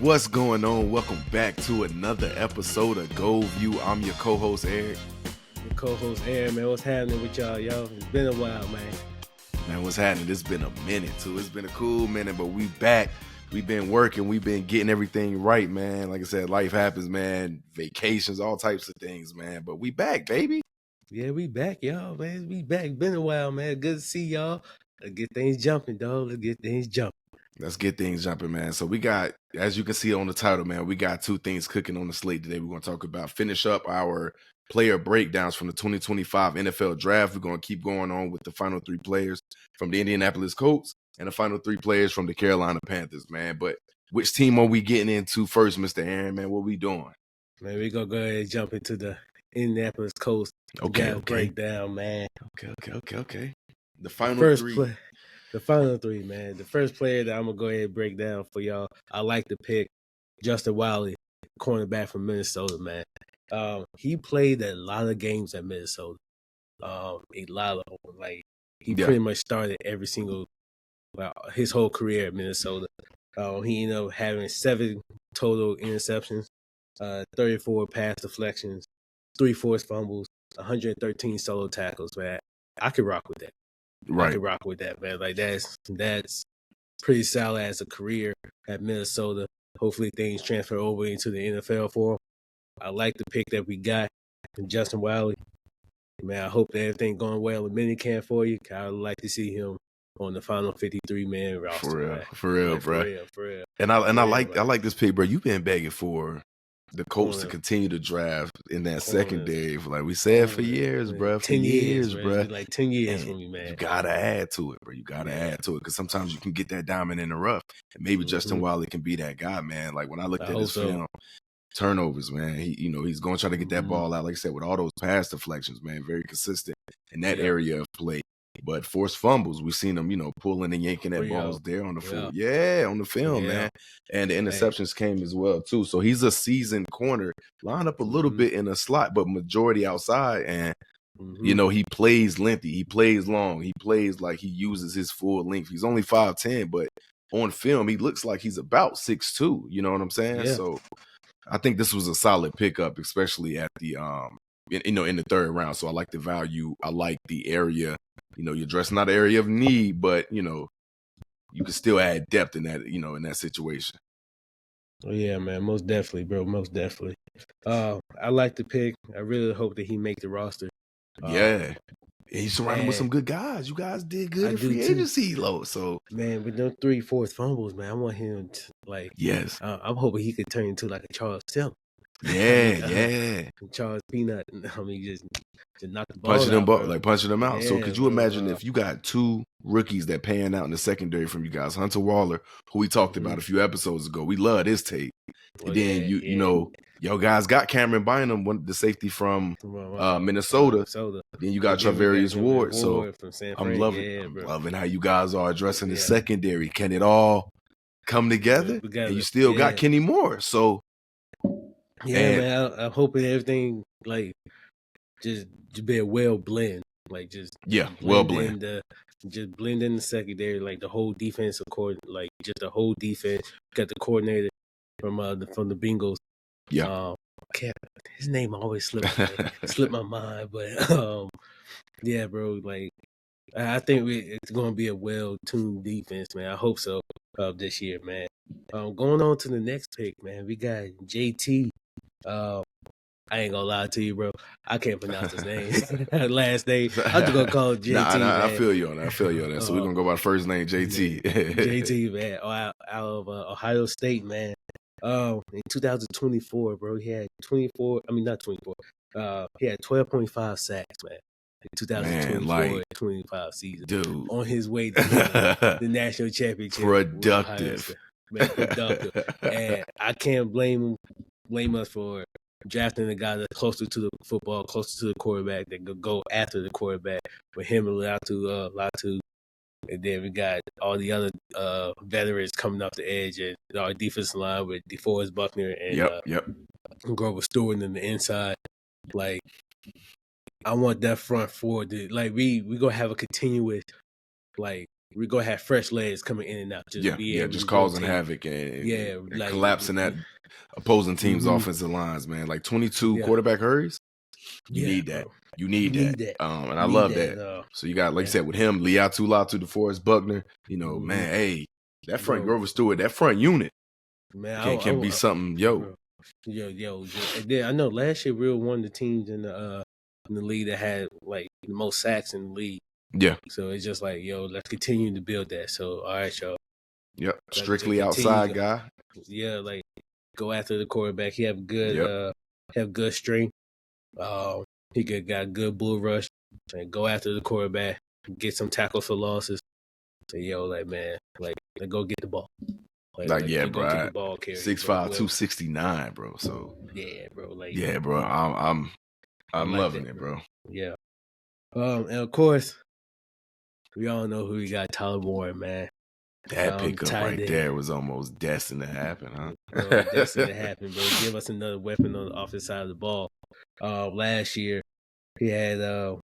What's going on? Welcome back to another episode of GoldView. I'm your co-host, Eric. Your co-host, Aaron, man. What's happening with y'all, yo? It's been a while, man. Man, what's happening? It's been a minute, too. It's been a cool minute, but we back. We've been working. We've been getting everything right, man. Like I said, life happens, man. Vacations, all types of things, man. But we back, baby. Yeah, we back, y'all, man. We back. Been a while, man. Good to see y'all. Let's get things jumping, dog. Let's get things jumping. Let's get things jumping, man. So we got, as you can see on the title, man, we got two things cooking on the slate today. We're going to talk about, finish up our player breakdowns from the 2025 NFL Draft. We're going to keep going on with the final three players from the Indianapolis Colts and the final three players from the Carolina Panthers, man. But which team are we getting into first, Mr. Aaron, man? What we doing? Man, we're going to go ahead and jump into the Indianapolis Colts. Okay. Breakdown, man. Okay. The final three. The final three, man. The first player that I'm going to go ahead and break down for y'all, I like to pick Justin Wiley, cornerback from Minnesota, man. He played a lot of games at Minnesota. A lot of them. Like, he pretty much started every single, his whole career at Minnesota. He ended up having 7 total interceptions, 34 pass deflections, 3 forced fumbles, 113 solo tackles, man. I could rock with that. Right. I could rock with that, man. Like, that's pretty solid as a career at Minnesota. Hopefully things transfer over into the NFL for him. I like the pick that we got from Justin Wiley. Man, I hope that everything going well in minicamp for you. I would like to see him on the final 53-man roster. For real, bro. For real. And I like this pick, bro. You've been begging for the Colts to continue to draft in that secondary, like we said, for years, bro. 10 years, bro. Like 10 years for me, man. You gotta add to it, bro. You gotta add to it, because sometimes you can get that diamond in the rough, and maybe Justin Wiley can be that guy, man. Like when I looked at his film, turnovers, man. He's going to try to get that ball out, like I said, with all those pass deflections, man. Very consistent in that area of play. But forced fumbles, we've seen him, pulling and yanking at balls there on the field. Yeah, on the film, man. And the interceptions came as well, too. So he's a seasoned corner, line up a little bit in a slot, but majority outside. And, he plays lengthy. He plays long. He plays like he uses his full length. He's only 5'10", but on film, he looks like he's about 6'2". You know what I'm saying? Yeah. So I think this was a solid pickup, especially at the, in the third round. So I like the value. I like the area. You're addressing not an area of need, but, you can still add depth in that, in that situation. Oh, yeah, man. Most definitely, bro. Most definitely. I like the pick. I really hope that he make the roster. And he's surrounded with some good guys. You guys did good in free agency, low. So, man, with those 3 forced fumbles, man, I want him to, yes. I'm hoping he could turn into like a Charles Tillman. Yeah. Charles Peanut. I mean, just knock the ball punching them out. Yeah, so could you imagine if you got 2 rookies that pan out in the secondary from you guys? Hunter Waller, who we talked about a few episodes ago. We love his tape. And then your guys got Cameron Bynum, the safety from Minnesota. Then you got Travarius Ward. So I'm loving how you guys are addressing the secondary. Can it all come together? And you still got Kenny Moore. So man, I'm hoping everything just be a well blend, well blend. Just blend in the secondary, like the whole defensive court, like just the whole defense. Got the coordinator from the Bengals. Yeah, his name always slipped my mind, but yeah, bro. Like I think it's gonna be a well tuned defense, man. I hope so this year, man. Going on to the next pick, man. We got JT. I ain't gonna lie to you, bro. I can't pronounce his name. Last name. I'm just gonna call it JT. Nah, I feel you on that. So we're gonna go by first name JT. JT, man. Out of Ohio State, man. In 2024, bro, he had 24. I mean, not 24. He had 12.5 sacks, man. In 2024-25 season, dude, on his way to the national championship. Productive. And I can't blame us for drafting a guy that's closer to the football, closer to the quarterback, that could go after the quarterback, with him and Latu. And then we got all the other veterans coming off the edge, and our defensive line with DeForest Buckner and Grover Stewart in the inside. Like, I want that front four to, like, we gonna have a continuous, like, we're gonna have fresh legs coming in and out. Just be able just to causing rotate. havoc and like collapsing that opposing team's offensive lines, man. Like 22 quarterback hurries. You need that. Bro. You need that. And I love that. So you got, like you said, with him, Liatu Latu, DeForest Buckner, man, hey, that front Grover Stewart, that front unit, man, can be something, yo. And then I know last year we were one of the teams in the league that had like the most sacks in the league. Yeah. So it's just like, let's continue to build that. So all right, y'all. Yep. Strictly outside guy. Yeah, like go after the quarterback. He have good strength. He got good bull rush. And go after the quarterback. Get some tackles for losses. So man, let's go get the ball. Bro. 6'5", 269, bro. So bro. I'm loving it, bro. Yeah. And of course, we all know who we got. Tyler Warren, man. That pickup right there was almost destined to happen, huh? Bro, destined to happen, bro. Give us another weapon on the offensive side of the ball. Last year, he had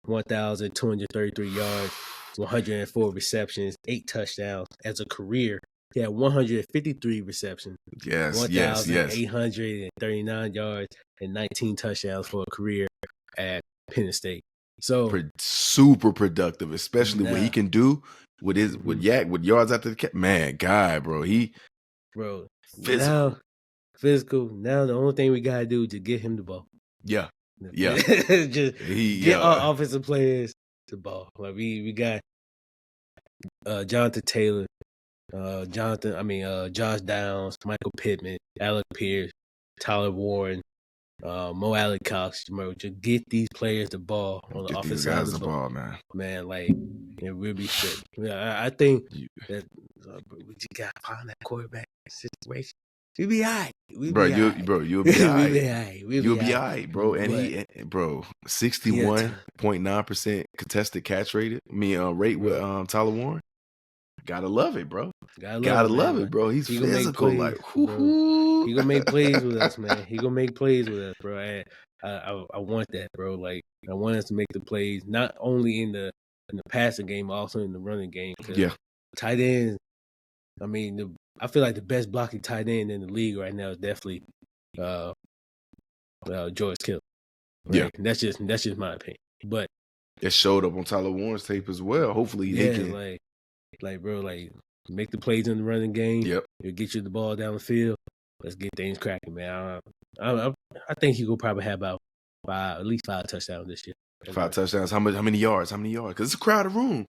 1,233 yards, 104 receptions, 8 touchdowns. As a career, he had 153 receptions, 1,839 yards, and 19 touchdowns for a career at Penn State. So super productive, especially what he can do with his with yards after the catch. Man, guy, bro, physical. Now the only thing we gotta do is to get him the ball. Yeah. Just get our offensive players the ball. Like we got Jonathan Taylor, Josh Downs, Michael Pittman, Alec Pierce, Tyler Warren, Mo Alley Cox, just get these players the ball on the offensive side of the ball, man. Man, like it really fit. I think that we just got to find that quarterback situation. We'll be all right. You'll be all right. You'll be all right, bro. And he 61.9% contested catch rate with Tyler Warren. Gotta love it, bro. Gotta love it, bro. He's physical. Like, he gonna make plays with us, man. He gonna make plays with us, bro. I want that, bro. Like, I want us to make the plays not only in the passing game, but also in the running game. Tight ends. I mean, I feel like the best blocking tight end in the league right now is definitely George Kittle. Right? Yeah, that's just my opinion. But it showed up on Tyler Warren's tape as well. Hopefully, he can. Bro, make the plays in the running game. Yep. It'll get you the ball down the field. Let's get things cracking, man. I think he will probably have about at least 5 touchdowns this year. 5 touchdowns. How many yards? Because it's a crowded room.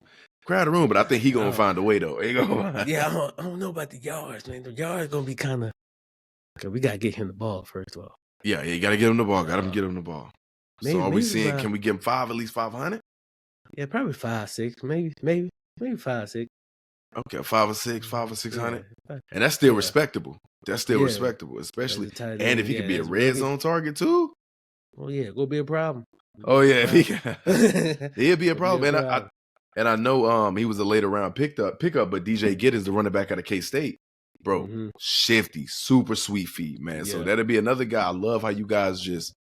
But I think he gonna find a way though. I don't know about the yards, man. The yards gonna be kind of. Cause we gotta get him the ball first of all. Yeah, you gotta get him the ball. Gotta get him the ball. So are we seeing? Can we give him 5 at least 500? Yeah, probably 5, 6, maybe 5, 6. Okay, 5 or 6, 5 or 600, and that's still respectable. That's still respectable, especially and if he could be a red zone target too. Oh yeah, gonna be a problem. Oh yeah, he'll be a problem. And I know he was a later round pickup, but DJ Giddens, the running back out of K-State, bro, shifty, super sweet feet, man. Yeah. So that'll be another guy. I love how you guys just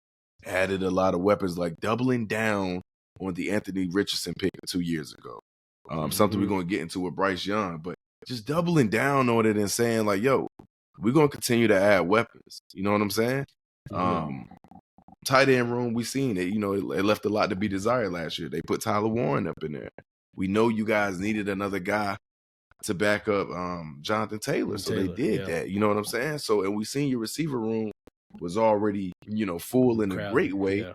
added a lot of weapons, like doubling down on the Anthony Richardson pick 2 years ago. Something we're going to get into with Bryce Young, but just doubling down on it and saying like, yo, we're going to continue to add weapons. You know what I'm saying? Tight end room, we seen it. It left a lot to be desired last year. They put Tyler Warren up in there. We know you guys needed another guy to back up Jonathan Taylor. So they did that. You know what I'm saying? So, and we seen your receiver room was already, full in a great way. Yeah.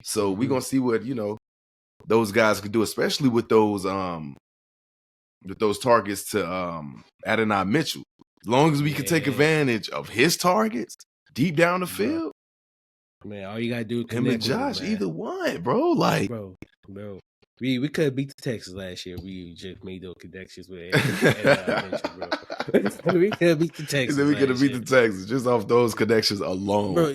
So we're going to see what, those guys could do, especially with those targets to Adonai Mitchell. As long as we can take advantage of his targets deep down the field. Man, all you gotta do is him and Josh, either one, bro. Like, bro. We could have beat the Texans last year. We just made those connections with Adonai Mitchell, bro. We could have beat the Texans. We could have beat the Texans just off those connections alone. Bro,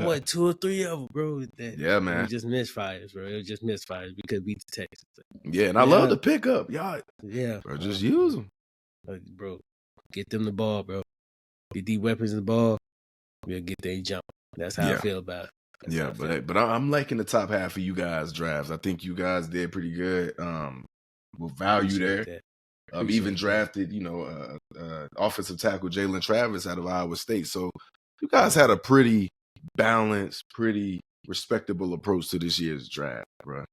what, 2 or 3 of them, bro? Man. It was just misfires, bro. It was just misfires. We could beat the Texans. Yeah, and I love the pickup, y'all. Yeah. Bro, just use them. Bro, get them the ball, bro. Get these weapons in the ball. We'll get their jump. That's how I feel about it. But I'm liking the top half of you guys' drafts. I think you guys did pretty good. With value there. Even drafted, offensive tackle Jalen Travis out of Iowa State. So you guys had a pretty balanced, pretty respectable approach to this year's draft, bro.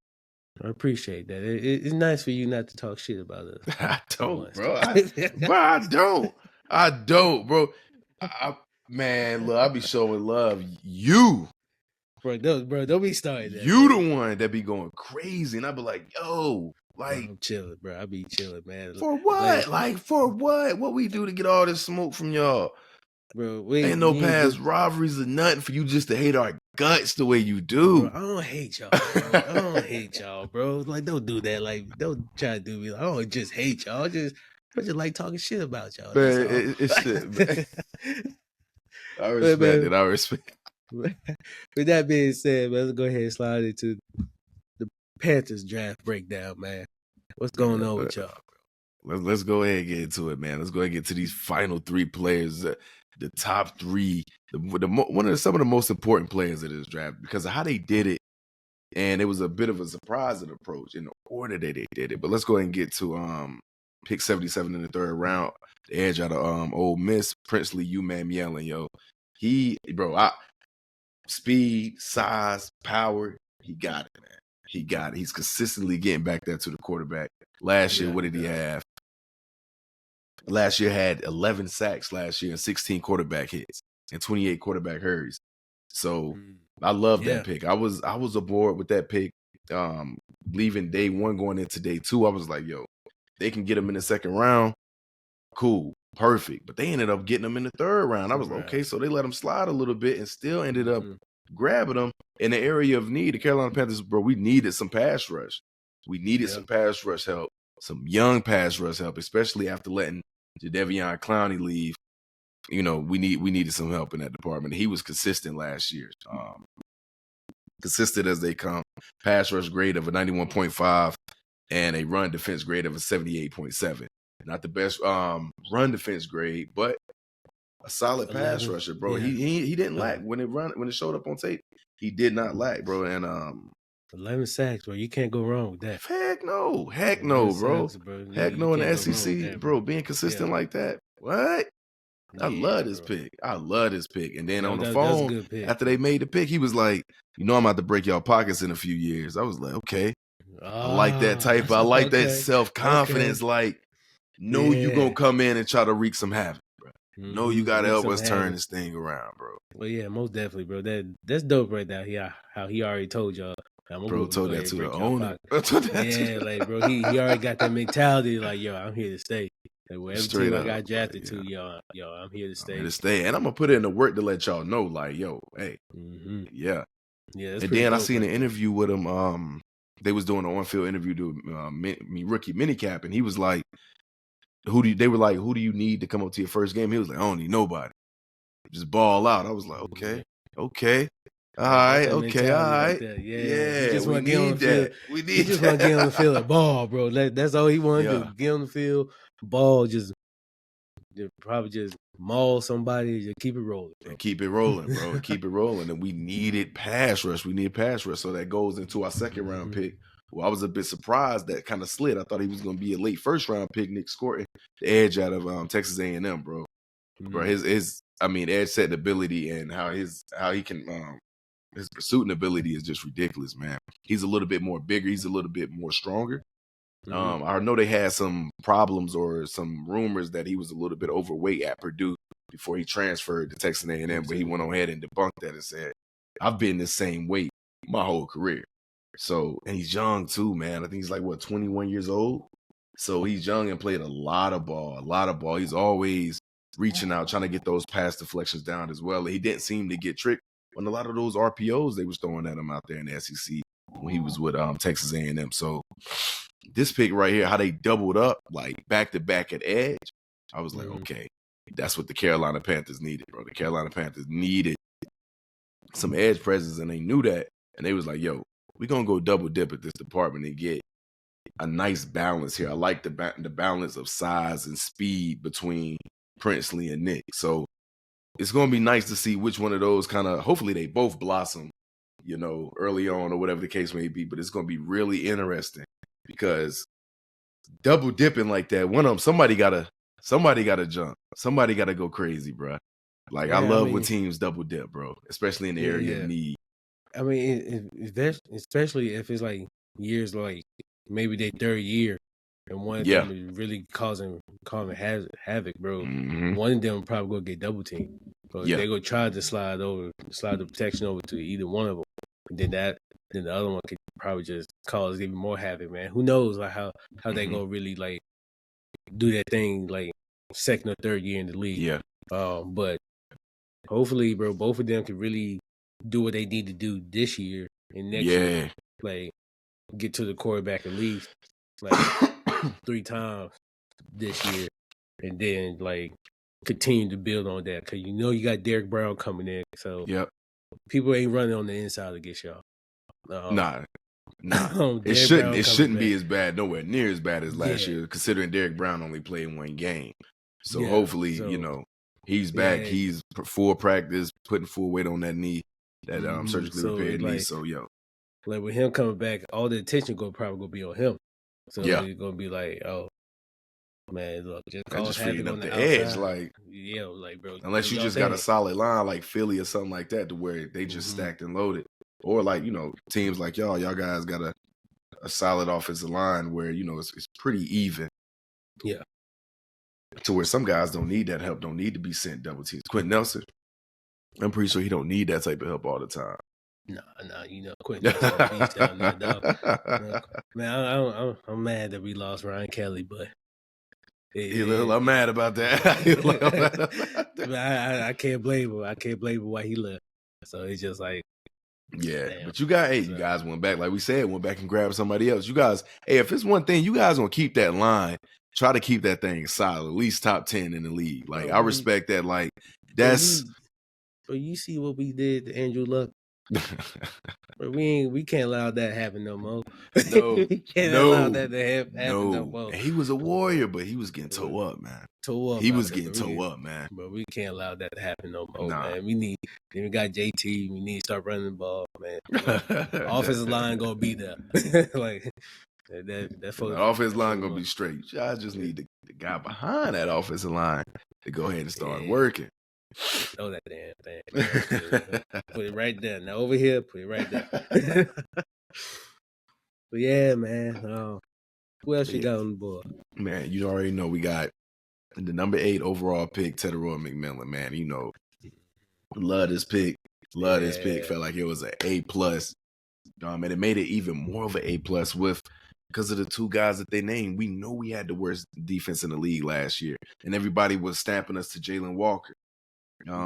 I appreciate that. It's nice for you not to talk shit about us. I don't, bro. I don't, bro. Man, look, I be showing love. You. Bro, don't be starting that. You the one that be going crazy. And I be like, yo, like. Bro, I'm chilling, bro. I be chilling, man. For what? Like, for what? What we do to get all this smoke from y'all? Bro, ain't no past rivalries or nothing for you just to hate our guts the way you do. Bro, I don't hate y'all, bro. I don't hate y'all, bro. Like, don't do that. Like, don't try to do me. I don't just hate y'all. I just like talking shit about y'all. Man, it's shit, man. I respect it. I respect it. With that being said, man, let's go ahead and slide into the Panthers draft breakdown, man. What's going on with y'all? Let's go ahead and get into it, man. Let's go ahead and get to these final three players, the top three, some of the most important players of this draft because of how they did it. And it was a bit of a surprising approach in the order that they did it. But let's go ahead and get to pick 77 in the third round, the edge out of Ole Miss, Princely Umanmielen, yo. Speed, size, power, he got it, man. He got it. He's consistently getting back there to the quarterback. Last year, what did he have? Last year had 11 sacks last year and 16 quarterback hits and 28 quarterback hurries. So I love that pick. I was aboard with that pick. Leaving day one, going into day two, I was like, yo, they can get him in the second round. Cool. Perfect. But they ended up getting him in the third round. I was like, okay, so they let him slide a little bit and still ended up grabbing him in the area of need. The Carolina Panthers, bro, we needed some pass rush. We needed some pass rush help, some young pass rush help, especially after letting Jadeveon Clowney leave. You know, we needed some help in that department. He was consistent last year. Consistent as they come. Pass rush grade of a 91.5 and a run defense grade of a 78.7. Not the best run defense grade, but a solid pass rusher, bro. Yeah. He didn't lack when it showed up on tape. He did not lack, bro. And 11 sacks, bro. You can't go wrong with that. Heck no, bro. Heck no in the SEC, that, bro. Being consistent like that. What? I love this pick. I love this pick. And then on the phone, after they made the pick, he was like, you know, I'm about to break y'all pockets in a few years. I was like, okay. I like that type. I like that self-confidence. Like, know you gonna come in and try to wreak some havoc, bro. Know you gotta help us turn this thing around, bro. Well, yeah, most definitely, bro. That's dope right now. Yeah, how he already told y'all. Bro told that to the owner. Yeah, like, bro, he already got that mentality. Like, yo, I'm here to stay. Like, wherever team I got drafted to, yo, I'm here to stay. I'm here to stay, and I'm gonna put in the work to let y'all know, like, yo, hey, yeah. And then I seen an interview with him. They was doing an on-field interview to rookie minicap, and he was like, who do you need to come up to your first game? He was like, I don't need nobody. Just ball out. I was like, okay. All right. Like yeah. He just want to get on the field. He just want to get on the field and ball, bro. That's all he want to do. Get on the field, ball, just probably just maul somebody, just keep it rolling. Bro. And keep it rolling, bro. Keep it rolling. And we needed pass rush. So that goes into our second round pick. Well, I was a bit surprised that kind of slid. I thought he was going to be a late first round pick, Nick Scorton, the edge out of Texas A&M, bro. Bro, his edge setting ability and how he can his pursuing ability is just ridiculous, man. He's a little bit more bigger. He's a little bit more stronger. I know they had some problems or some rumors that he was a little bit overweight at Purdue before he transferred to Texas A&M, but he went on ahead and debunked that and said, I've been the same weight my whole career. So, and he's young too, man. I think he's like, 21 years old? So he's young and played a lot of ball. He's always reaching out, trying to get those pass deflections down as well. He didn't seem to get tricked on a lot of those RPOs they was throwing at him out there in the SEC when he was with Texas A&M. So this pick right here, how they doubled up, like back-to-back at edge, I was like, okay, that's what the Carolina Panthers needed, bro. The Carolina Panthers needed some edge presence, and they knew that. And they was like, yo, we're going to go double dip at this department and get a nice balance here. I like the balance of size and speed between Princely and Nick. So it's going to be nice to see which one of those hopefully they both blossom, early on or whatever the case may be. But it's going to be really interesting because double dipping like that. One of them, somebody gotta jump. Somebody gotta go crazy, bro. Like I love when teams double dip, bro, especially in the area of need. I mean, especially if it's like years like maybe their third year, and one of them is really causing havoc, bro. Mm-hmm. One of them probably gonna get double teamed. So they're gonna try to slide the protection over to either one of them, and then the other one could probably just cause even more havoc, man. Who knows like how they gonna really like do that thing like second or third year in the league. Yeah. But hopefully, bro, both of them can really do what they need to do this year and next year. Like get to the quarterback at least like 3 times this year, and then like continue to build on that because you got Derek Brown coming in, so people ain't running on the inside against y'all. Nah. It shouldn't be as bad, nowhere near as bad as last year, considering Derek Brown only played 1 game. So hopefully, he's back. He's full practice, putting full weight on that knee, that surgically repaired knee. So like with him coming back, all the attention probably gonna be on him. So it's gonna be like, oh man, look, just freeing up the edge, like like bro. Unless you just got a solid line like Philly or something like that, to where they just stacked and loaded, or like teams like y'all guys got a solid offensive line where it's pretty even. Yeah. To where some guys don't need that help, don't need to be sent double teams. Quentin Nelson, I'm pretty sure he don't need that type of help all the time. No, Quentin Nelson beast down there, dog. Man, I'm mad that we lost Ryan Kelly, but I'm mad about that. I can't blame him. I can't blame him why he left. So it's just like, damn. But you guys went back, like we said, went back and grabbed somebody else. You guys, if it's one thing, you guys gonna keep that line. Try to keep that thing solid, at least top 10 in the league. Like I respect that. Like that's. But you see what we did to Andrew Luck. But we can't allow that to happen no more. No, we can't allow that to happen no more. He was a warrior, but he was getting toe up, man. He was getting toe up, man. But we can't allow that to happen no more, man. We got JT. We need to start running the ball, man. Offensive line gonna be there. Like that offensive line gonna be straight. I just need the guy behind that offensive line to go ahead and start working. Throw that damn thing. Put it right there. Now over here, put it right there. But yeah, man. Who else you got on the board? Man, you already know we got the number 8 overall pick, Teteroy McMillan, man. Love this pick. This pick. Felt like it was an A+. And it made it even more of an A+ because of the 2 guys that they named. We know we had the worst defense in the league last year, and everybody was stamping us to Jalen Walker.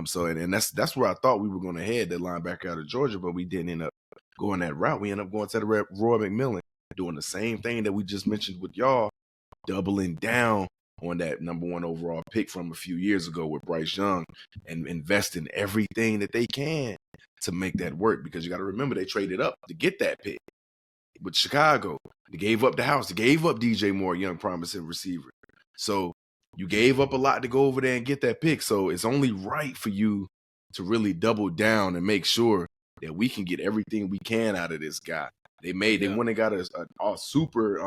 So that's where I thought we were going to head, that linebacker out of Georgia, but we didn't end up going that route. We ended up going to Roy McMillan, doing the same thing that we just mentioned with y'all, doubling down on that number 1 overall pick from a few years ago with Bryce Young, and investing everything that they can to make that work. Because you got to remember, they traded up to get that pick with Chicago. They gave up the house. They gave up DJ Moore, young promising receiver. So you gave up a lot to go over there and get that pick. So it's only right for you to really double down and make sure that we can get everything we can out of this guy. They went and got a super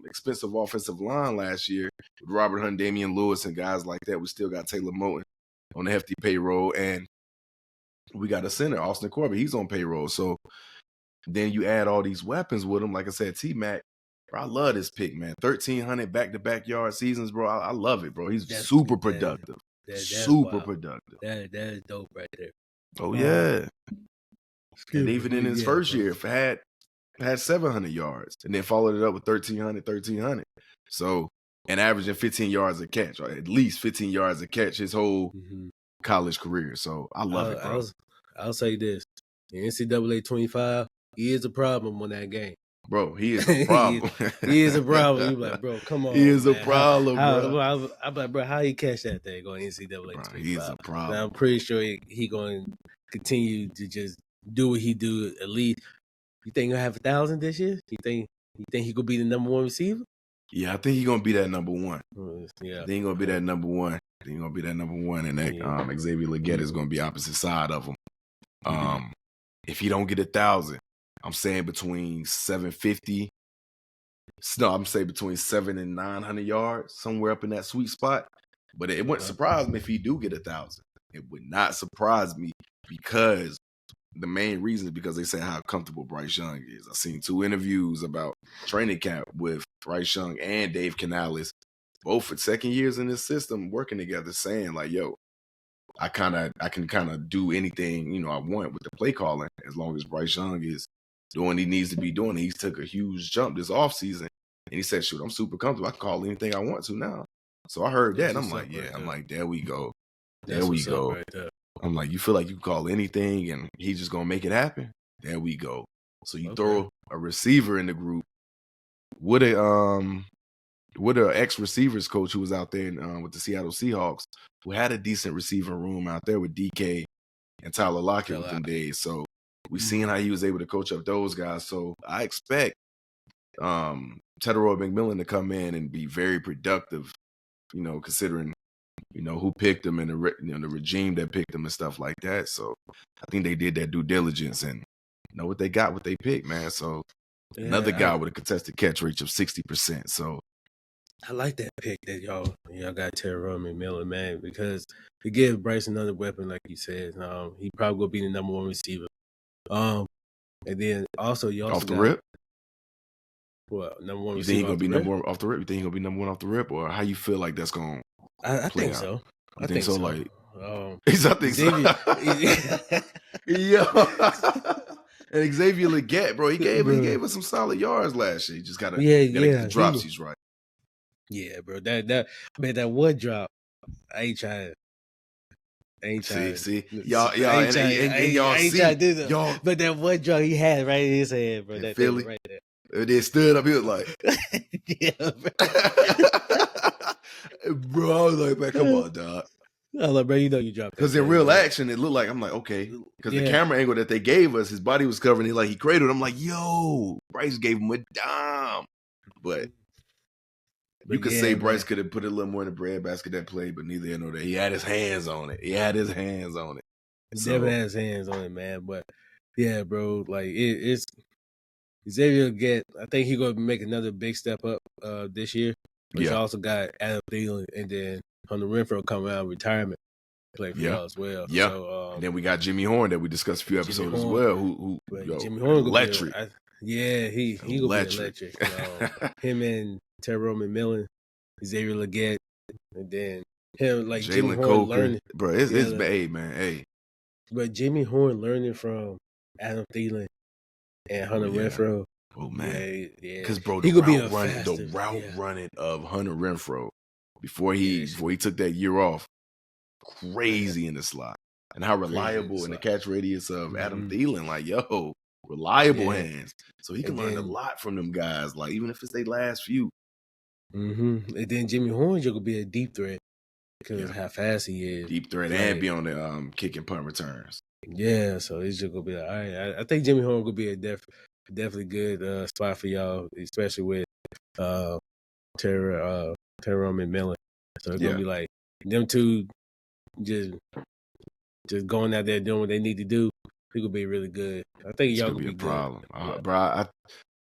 expensive offensive line last year with Robert Hunt, Damian Lewis, and guys like that. We still got Taylor Moton on the hefty payroll, and we got a center, Austin Corbett. He's on payroll. So then you add all these weapons with him. Like I said, T-Mac, bro, I love this pick, man. 1,300 back-to-back yard seasons, bro. I love it, bro. He's super productive. Super productive. That is dope right there. Oh, yeah. And even in his first year, had 700 yards, and then followed it up with 1,300. So, and averaging 15 yards a catch, or at least 15 yards a catch his whole college career. So I love it, bro. I'll say this. The NCAA 25, he is a problem on that game. Bro, he is a problem. he is a problem. You like, bro, come on. He is man. A problem, bro. I'm like, bro, how he catch that thing on NCAA 25? He is a problem. Now, I'm pretty sure he going to continue to just do what he do at least. You think he'll have 1,000 this year? You think he could be the number 1 receiver? Yeah, I think he's gonna be that number 1. Yeah, I think he's gonna be that number 1. And that Xavier Legette is gonna be opposite side of him. If he don't get 1,000, I'm saying between 750 No, I'm saying between 700 and 900 yards, somewhere up in that sweet spot. But it wouldn't surprise me if he do get 1,000. It would not surprise me because the main reason is because they say how comfortable Bryce Young is. I've seen 2 interviews about training camp with Bryce Young and Dave Canales, both for second years in this system, working together, saying like, "Yo, I can kind of do anything I want with the play calling as long as Bryce Young is doing what he needs to be doing." He's took a huge jump this offseason, and he said, "Shoot, I'm super comfortable. I can call anything I want to now." So I heard that, and I'm like, "Yeah," I'm like, "There we go, there we go." Right there. I'm like, "You feel like you can call anything, and he's just gonna make it happen?" There we go. So you throw a receiver in the group with an ex-receivers coach who was out there with the Seattle Seahawks, who had a decent receiving room out there with DK and Tyler Lockett with them days. So we seen how he was able to coach up those guys. So I expect Teteroy McMillan to come in and be very productive, considering who picked him and the regime that picked him and stuff like that. So I think they did that due diligence and know what they got, what they picked, man. So another guy with a contested catch rate of 60%. So I like that pick that y'all got Teteroy McMillan, man, because it gives Bryce another weapon, like you said. He probably will be the number 1 receiver. And then also you also off the rip. Well, number 1 you receiver. Think he's gonna be number 1 off the rip? You think he's gonna be number 1 off the rip, or how you feel like that's gonna? I think so. I think so. Like, I think Xavier, so. Yeah. And Xavier Legette, bro, he gave us some solid yards last year. You just gotta get the drops he's right. Yeah, bro. That one drop, I ain't trying. See, y'all, and y'all see, y'all. But that one drop he had right in his head, bro. That Philly, right there. They stood up. He was like, "Yeah, bro." I was like, "Man, come on, dog." I was like, "Bro, you dropped that." Because in real action, it looked like I'm like, okay, because the camera angle that they gave us, his body was covered. He cradled. I'm like, yo, Bryce gave him a dime, but you could say Bryce could have put a little more in the breadbasket that play, but neither here nor there. He had his hands on it. He definitely had his hands on it, man. But yeah, bro, like it's Xavier Legette. I think he's gonna make another big step up this year. But you also got Adam Thielen and then Hunter Renfrow coming out of retirement, play for y'all as well. Yeah. So, and then we got Jimmy Horn that we discussed a few episodes as well. Who Jimmy Horn electric. He gonna be electric. Him and Teteroy McMillan, Xavier Legette, and then him like Jimmy Horn learning. Bro, it's bad, man. Hey. But Jimmy Horn learning from Adam Thielen and Hunter Renfrow. Oh man, because bro, the route running of Hunter Renfrow before he took that year off, crazy in the slot, and how reliable in the catch radius of Adam Thielen, like reliable hands. So he can learn a lot from them guys, like even if it's their last few. And then Jimmy Horn's gonna be a deep threat because how fast he is, deep threat, and be on the kick and punt returns. Yeah, so it's just gonna be like, all right. I think Jimmy Horn gonna be a definitely good spot for y'all, especially with Teteroy McMillan. So it's gonna be like them two just going out there doing what they need to do. It could be really good. I think y'all gonna be a problem, bro.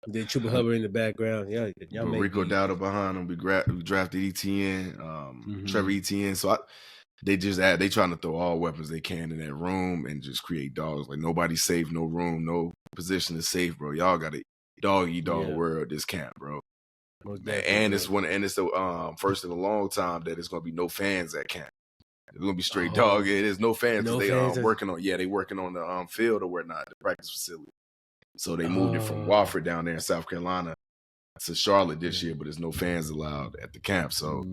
Then Chuba Hubbard in the background, y'all Rico Dowdle behind him. We drafted ETN, Trevor Etienne. So they trying to throw all weapons they can in that room and just create dogs. Like nobody's safe, no room, no position is safe, bro. Y'all got a dog world this camp, bro. And it's the first in a long time that it's gonna be no fans at camp. It's gonna be straight dog. There's no fans. They working on the field or whatnot, the practice facility. So they moved it from Wofford down there in South Carolina to Charlotte this year, but there's no fans allowed at the camp. So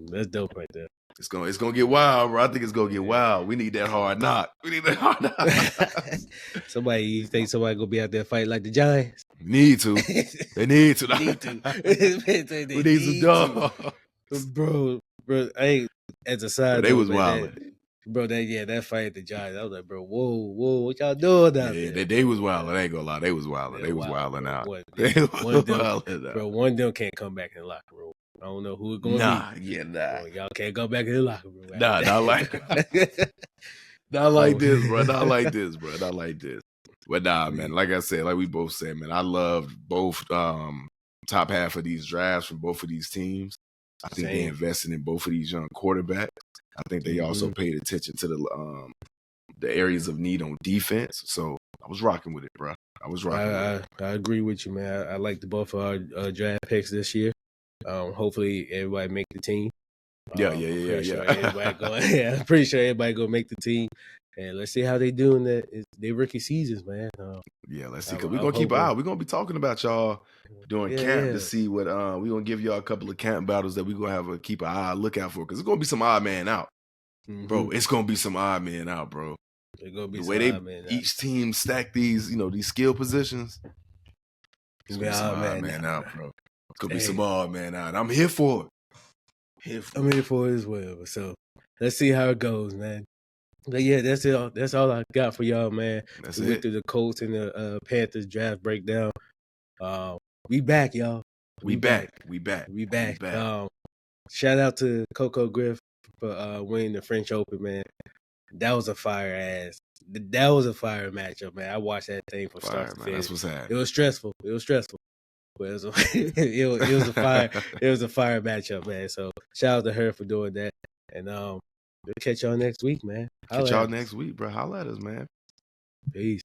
that's dope right there. It's gonna get wild, bro. I think it's gonna get wild. We need that hard knock. You think somebody gonna be out there fighting like the Giants? Need to. They need to. We need some dogs. Bro. Hey, as a side, they was wild. Bro, that fight at the Giants, I was like, bro, whoa, what y'all doing down there? They was wild. I ain't gonna lie, they was wild. They was wilding out. Bro, one of them can't come back in the locker room. I don't know who it's going to be. Nah. Bro, y'all can't go back in the locker room. Not like this, bro. Not like this, bro. Not like this. But nah, man, like I said, like we both said, man, I loved both top half of these drafts from both of these teams. I think they invested in both of these young quarterbacks. I think they also paid attention to the areas of need on defense. So I was rocking with it, bro. I agree with you, man. I like the both of our draft picks this year. Hopefully everybody make the team. Yeah. I'm pretty sure everybody gonna make the team. And let's see how they do in their rookie seasons, man. Let's see, because we're gonna keep an eye. We're gonna be talking about y'all during camp to see what we're gonna give y'all a couple of camp battles that we're gonna have to keep an eye lookout for, because it's gonna be some odd man out. Bro, it's gonna be some odd man out, bro. Gonna be the way each team stack these, these skill positions. It's gonna be some odd man out, bro. It's gonna be some odd man out. I'm here for it. I'm here for it as well. So let's see how it goes, man. But yeah, that's it. That's all I got for y'all, man. That's we went through the Colts and the Panthers draft breakdown. We back, y'all. We back. Shout out to Coco Griff for winning the French Open, man. That was a fire matchup, man. I watched that thing from start to finish. That's what's happening. It was stressful. But it was a fire. It was a fire matchup, man. So shout out to her for doing that. And we'll catch y'all next week, man. Catch y'all next week, bro. Holla at us, man. Peace.